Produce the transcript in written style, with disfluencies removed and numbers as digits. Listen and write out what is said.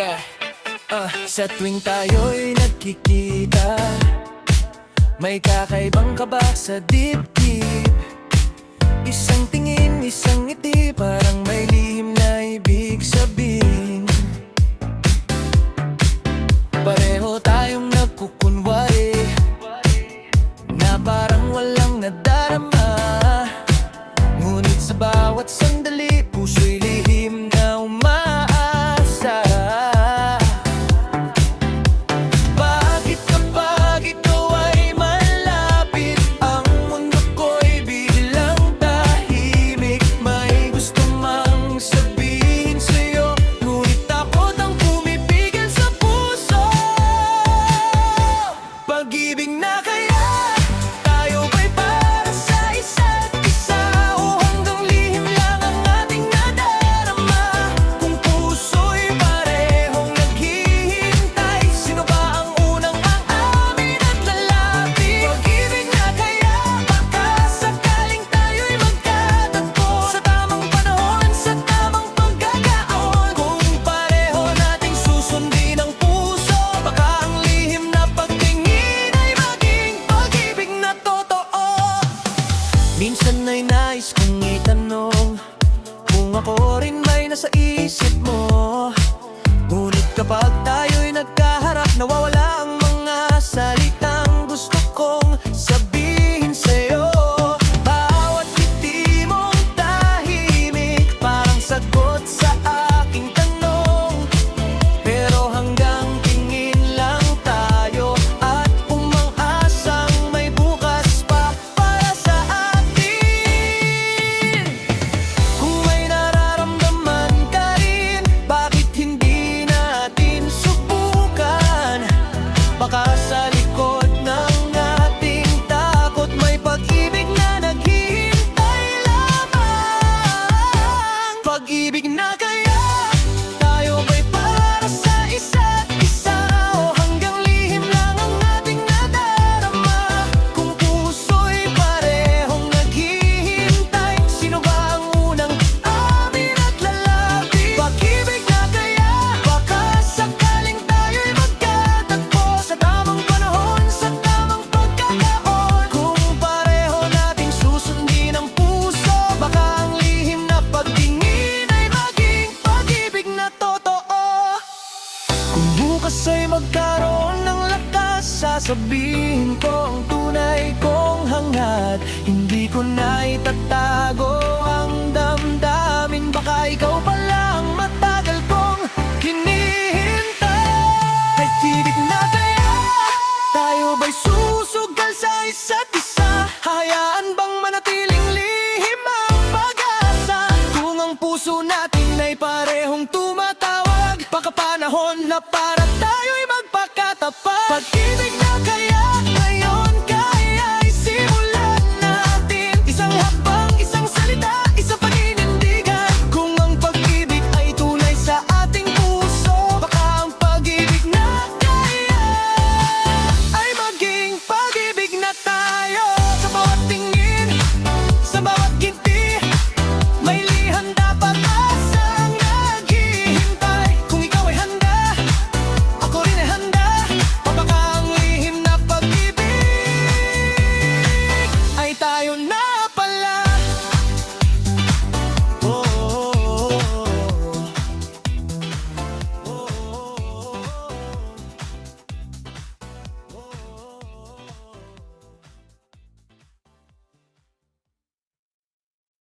Yeah, sa tuwing tayo'y nagkikita, may kakaibang kaba sa dibdib. Isang tingin, isang ngiti, parang may lihim na ibig sabihin. Pareho tayong nagkukunwari na parang walang nadarama, ngunit sa bawat sandali, puso'y lihim na umaasa. Bakit kapag ikaw ay malapit, ang mundo ko'y biglang tahimik? May gusto mang sabihin sa'yo, ngunit takot ang pumipigil sa puso. Pag-ibig na kaya tayo ba'y para sa isa't isa, o hanggang lihim lang ang ating nadarama? Kung puso'y parehong naghihintay, sino ba ang unang aamin at lalapit? Pag-ibig na kaya, baka sakaling tayo'y magkatagpo sa tamang panahon, sa tamang pagkakataon. Kung pareho nating susundin ang puso, baka ang lihim na pagtingin ay maging pag-ibig na totoo. Minsan ay nais kong itanong kung ako rin may nasa isip mo, ngunit kapag tayo'y nagkaharap, nawawala ang mga salitang gusto kong sabihin sa'yo. Bawat ngiti mong tahimik, parang sagot sa aking tanong. Pero hanggang tingin lang tayo, at umang-asang may bukas pa para sa atin. Kung may nararamdaman ka rin, bakit hindi natin subukan? Baka sa likod ng ating takot, may pag-ibig na naghihintay lamang. Pag-ibig na kaya tayo ba'y para sa isa't isa, o hanggang lihim lang ang ating nadarama? Kung puso'y parehong naghihintay, sino ba ang unang amin at lalapit? Pag-ibig na kaya, baka sakaling tayo'y magkatagpo sa tamang panahon, sa tamang pagkakataon. Kung pareho nating susundin ang puso, baka ang lihim na pagtingin ay maging pag-ibig na totoo. Kung bukas ay magkaroon ng lakas, sasabihin ko ang tunay kong hangad. Hindi ko na itatago ang damdamin, baka ikaw pala ang matagal kong hinihintay. Pag-ibig na kaya tayo ba'y susugal sa isa't isa? Hayaan bang manatiling lihim ang pag-asa? Kung ang puso natin ay parehong tumatawag, baka panahon na para tayo'y magpakatapat. Pag-ibig